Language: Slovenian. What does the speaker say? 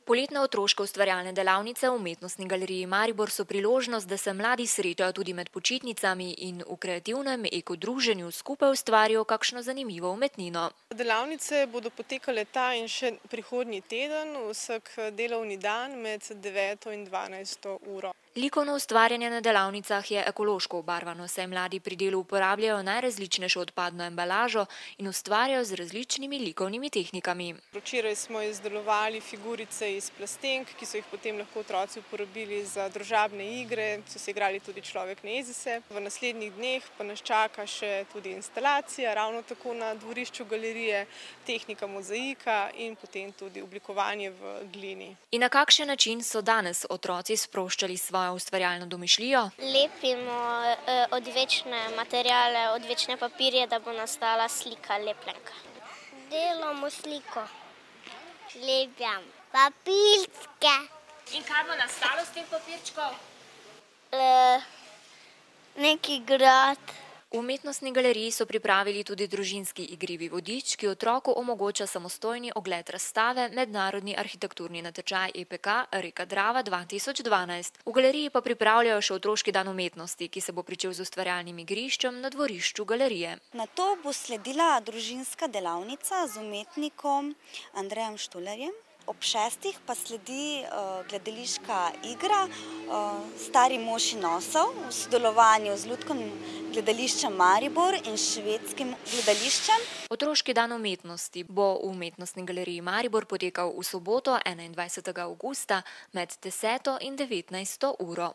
Poletne otroške ustvarjalne delavnice v Umetnostni galeriji Maribor so priložnost, da se mladi srečajo tudi med počitnicami in v kreativnem ekodruženju skupaj ustvarijo kakšno zanimivo umetnino. Delavnice bodo potekale ta in še prihodnji teden, vsak delovni dan med 9. in 12. uro. Likovno ustvarjanje na delavnicah je ekološko obarvano, saj mladi pri delu uporabljajo najrazličnejšo odpadno embalažo in ustvarjajo z različnimi likovnimi tehnikami. Včeraj smo izdelovali figurice iz plastenk, ki so jih potem lahko otroci uporabili za družabne igre, so se igrali tudi Človek ne jezi se. V naslednjih dneh pa nas čaka še tudi instalacija, ravno tako na dvorišču galerije, tehnika mozaika in potem tudi oblikovanje v glini. In na kakšen način so danes otroci sproščali svojo ustvarjalno domišljijo? Lepimo odvečne materiale, odvečne papirje, da bo nastala slika, lepljenka. Delamo sliko. Lepjam papirčke. In kaj bo nastalo s teh papirčkov? Neki grad. V Umetnostni galeriji so pripravili tudi družinski igrivi vodič, ki otroku omogoča samostojni ogled razstave Mednarodni arhitekturni natečaj EPK Reka Drava 2012. V galeriji pa pripravljajo še otroški dan umetnosti, ki se bo pričel z ustvarjalnim igriščem na dvorišču galerije. Nato bo sledila družinska delavnica z umetnikom Andrejem Štulerjem. Ob 6. pa sledi gledališka igra Stari mož in osel v sodelovanju z Lutkovnim gledališčem Maribor in Švedskim gledališčem. Otroški dan umetnosti bo v Umetnostni galeriji Maribor potekal v soboto 21. avgusta med 10. in 19. uro.